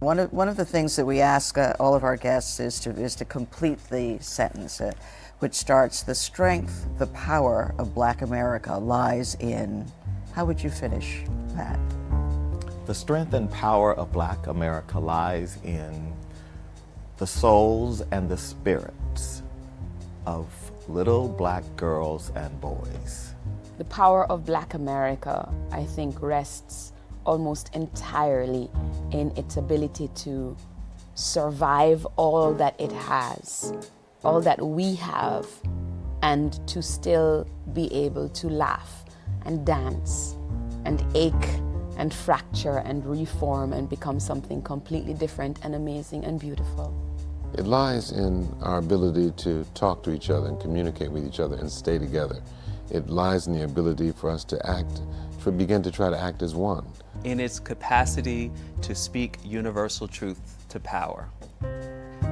One of the things that we ask all of our guests is to complete the sentence, which starts, "The strength, the power of Black America lies in." How would you finish that? The strength and power of Black America lies in the souls and the spirits of little Black girls and boys. The power of Black America, I think, rests almost entirely in its ability to survive all that it has, all that we have, and to still be able to laugh and dance and ache and fracture and reform and become something completely different and amazing and beautiful. It lies in our ability to talk to each other and communicate with each other and stay together. It lies in the ability for us to act, to begin to try to act as one. In its capacity to speak universal truth to power.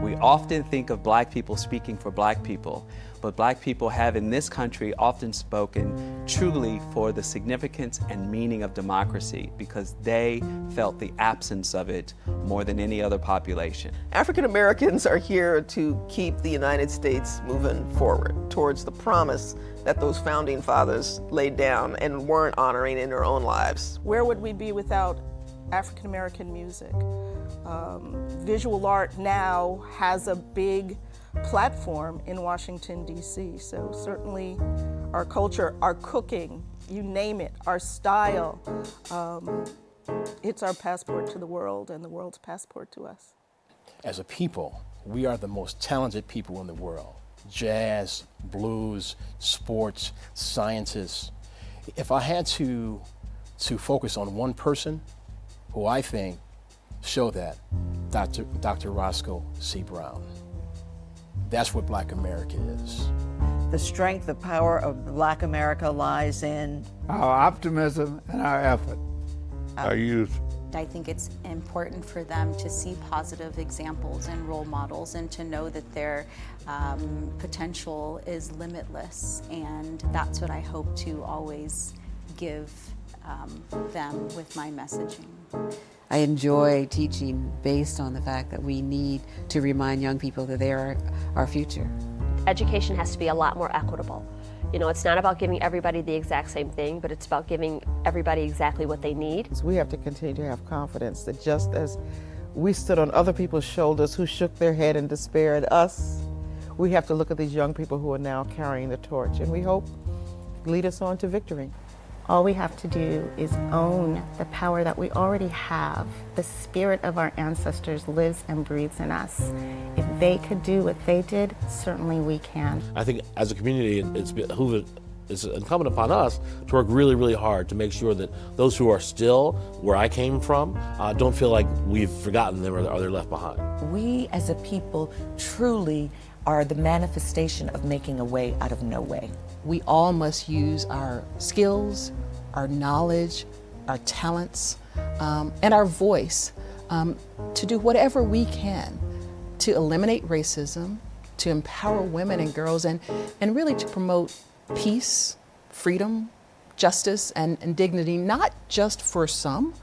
We often think of Black people speaking for Black people, but Black people have in this country often spoken truly for the significance and meaning of democracy because they felt the absence of it more than any other population. African Americans are here to keep the United States moving forward towards the promise that those founding fathers laid down and weren't honoring in their own lives. Where would we be without African American music? Visual art now has a big platform in Washington, D.C. So certainly our culture, our cooking, you name it, our style, it's our passport to the world and the world's passport to us. As a people, we are the most talented people in the world. Jazz, blues, sports, sciences. If I had to focus on one person who I think showed that, Dr. Roscoe C. Brown. That's what Black America is. The strength, the power of Black America lies in our optimism and our effort. Our youth. I think it's important for them to see positive examples and role models and to know that their potential is limitless. And that's what I hope to always give them with my messaging. I enjoy teaching based on the fact that we need to remind young people that they are our future. Education has to be a lot more equitable. You know, it's not about giving everybody the exact same thing, but it's about giving everybody exactly what they need. We have to continue to have confidence that just as we stood on other people's shoulders who shook their head in despair at us, we have to look at these young people who are now carrying the torch, and we hope lead us on to victory. All we have to do is own the power that we already have. The spirit of our ancestors lives and breathes in us. If they could do what they did, certainly we can. I think as a community, it's incumbent upon us to work really, really hard to make sure that those who are still where I came from don't feel like we've forgotten them or they're left behind. We as a people truly are the manifestation of making a way out of no way. We all must use our skills, our knowledge, our talents, and our voice to do whatever we can to eliminate racism, to empower women and girls, and really to promote peace, freedom, justice, and dignity, not just for some,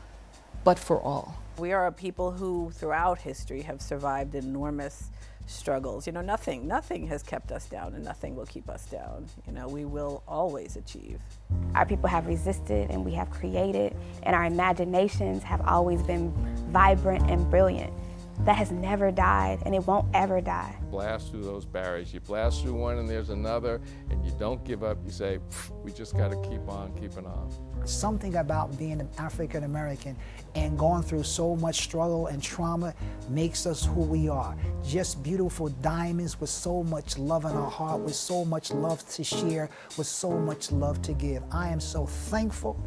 but for all. We are a people who, throughout history, have survived enormous struggles. You know, nothing has kept us down and nothing will keep us down. You know, we will always achieve. Our people have resisted and we have created, and our imaginations have always been vibrant and brilliant. That has never died and it won't ever die. Blast through those barriers. You blast through one and there's another, and you don't give up. You say, we just got to keep on keeping on. Something about being an African American and going through so much struggle and trauma makes us who we are. Just beautiful diamonds with so much love in our heart, with so much love to share, with so much love to give. I am so thankful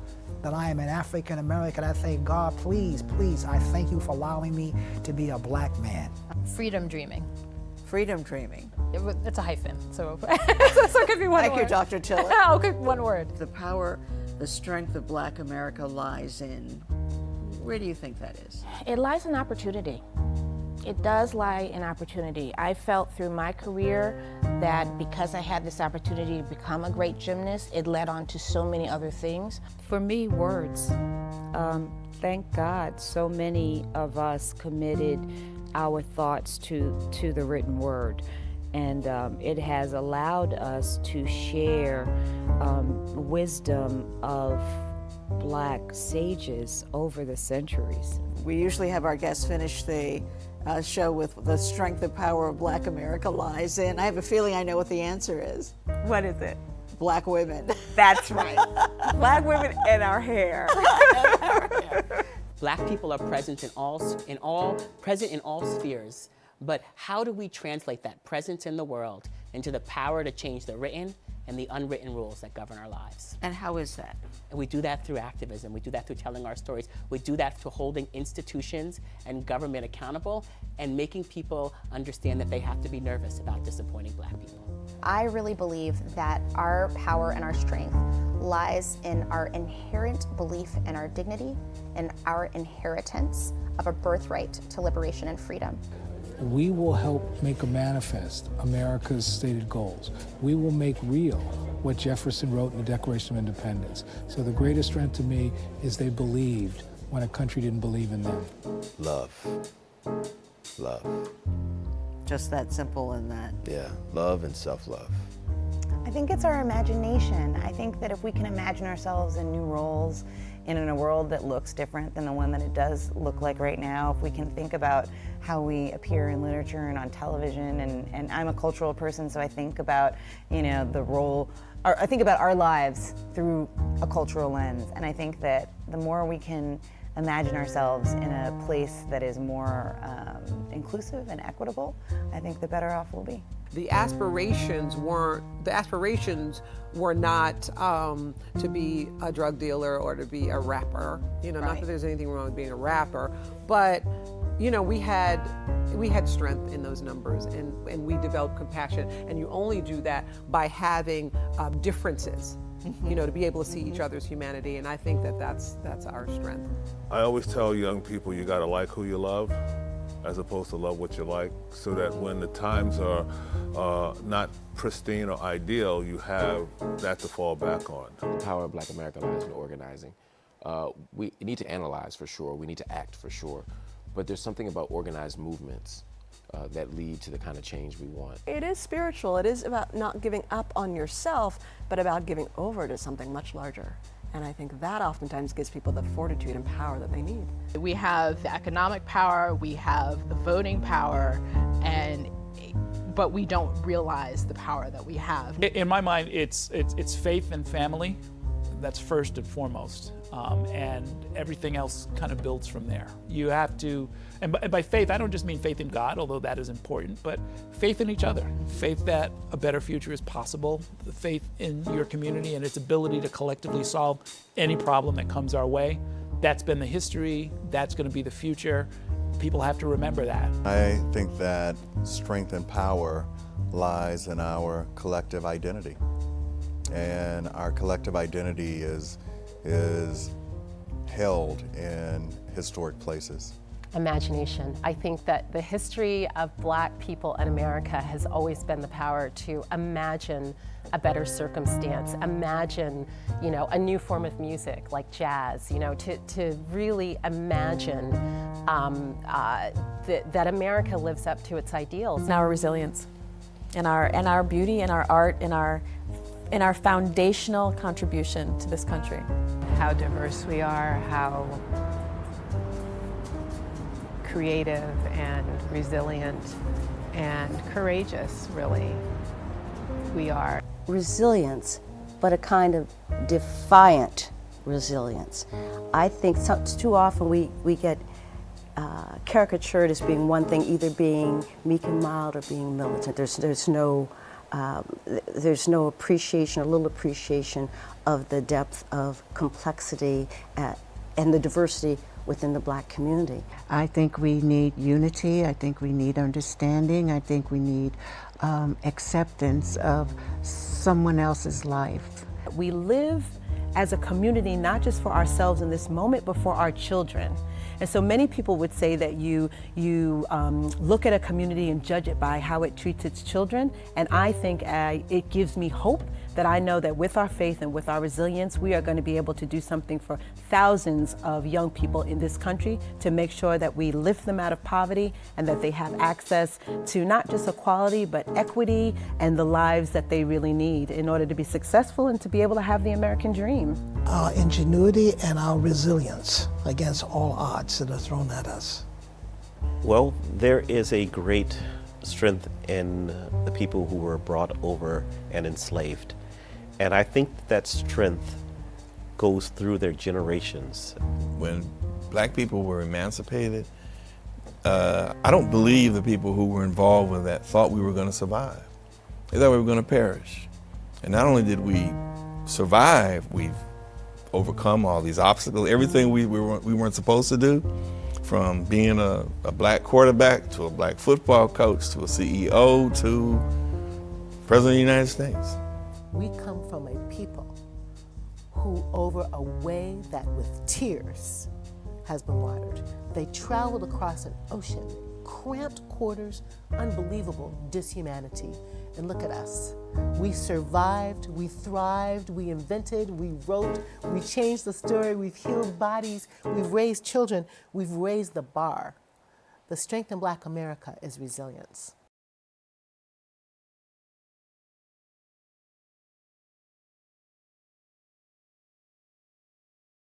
that I am an African American. I thank God, please, I thank you for allowing me to be a Black man. Freedom dreaming. Freedom dreaming. It's a hyphen, so it could be one word. Thank you, Dr. Tillett. Okay, one word. The power, the strength of Black America lies in, where do you think that is? It lies in opportunity. It does lie in opportunity. I felt through my career that because I had this opportunity to become a great gymnast, it led on to so many other things. For me, words. Thank God so many of us committed our thoughts to the written word. And it has allowed us to share wisdom of Black sages over the centuries. We usually have our guests finish the show with the strength and power of Black America lies in. I have a feeling I know what the answer is. What is it? Black women. That's right. Black women and our hair. Black people are present in all spheres, but how do we translate that presence in the world into the power to change the written and the unwritten rules that govern our lives? And how is that? And we do that through activism. We do that through telling our stories. We do that through holding institutions and government accountable and making people understand that they have to be nervous about disappointing Black people. I really believe that our power and our strength lies in our inherent belief in our dignity and our inheritance of a birthright to liberation and freedom. We will help make a manifest America's stated goals. We will make real what Jefferson wrote in the Declaration of Independence. So the greatest strength to me is they believed when a country didn't believe in them. Love. Love. Just that simple and that. Yeah, love and self-love. I think it's our imagination. I think that if we can imagine ourselves in new roles and in a world that looks different than the one that it does look like right now, if we can think about how we appear in literature and on television, and I'm a cultural person, so I think about, the role, or I think about our lives through a cultural lens, and I think that the more we can imagine ourselves in a place that is more inclusive and equitable, I think the better off we'll be. The aspirations were not to be a drug dealer or to be a rapper. Not that there's anything wrong with being a rapper, but we had strength in those numbers, and we developed compassion. And you only do that by having differences. To be able to see each other's humanity, and I think that that's our strength. I always tell young people you gotta like who you love, as opposed to love what you like, so that when the times are not pristine or ideal, you have that to fall back on. The power of Black America lies in organizing. We need to analyze for sure, we need to act for sure, but there's something about organized movements that lead to the kind of change we want. It is spiritual. It is about not giving up on yourself, but about giving over to something much larger. And I think that oftentimes gives people the fortitude and power that they need. We have the economic power, we have the voting power, but we don't realize the power that we have. In my mind, it's faith and family. That's first and foremost. And everything else kind of builds from there. You have to, and by faith, I don't just mean faith in God, although that is important, but faith in each other. Faith that a better future is possible, the faith in your community and its ability to collectively solve any problem that comes our way. That's been the history, that's going to be the future. People have to remember that. I think that strength and power lies in our collective identity. And our collective identity is held in historic places. Imagination. I think that the history of Black people in America has always been the power to imagine a better circumstance, imagine, a new form of music like jazz, to really imagine that America lives up to its ideals. And our resilience, and our beauty, and our art, and our foundational contribution to this country. How diverse we are, how creative and resilient and courageous, really, we are. Resilience, but a kind of defiant resilience. I think too often we get caricatured as being one thing, either being meek and mild or being militant. There's no appreciation, a little appreciation of the depth of complexity and the diversity within the Black community. I think we need unity, I think we need understanding, I think we need acceptance of someone else's life. We live as a community, not just for ourselves in this moment, but for our children. And so many people would say that you look at a community and judge it by how it treats its children. And I think it gives me hope that I know that with our faith and with our resilience, we are going to be able to do something for thousands of young people in this country to make sure that we lift them out of poverty and that they have access to not just equality, but equity and the lives that they really need in order to be successful and to be able to have the American dream. Our ingenuity and our resilience against all odds that are thrown at us. Well, there is a great strength in the people who were brought over and enslaved. And I think that strength goes through their generations. When black people were emancipated, I don't believe the people who were involved with that thought we were going to survive. They thought we were going to perish. And not only did we survive, we've overcome all these obstacles, everything we weren't supposed to do, from being a black quarterback to a black football coach to a CEO to President of the United States. We come from a people who, over a way that with tears has been watered, they traveled across an ocean, cramped quarters, unbelievable dishumanity. And look at us. We survived, we thrived, we invented, we wrote, we changed the story, we've healed bodies, we've raised children, we've raised the bar. The strength in Black America is resilience.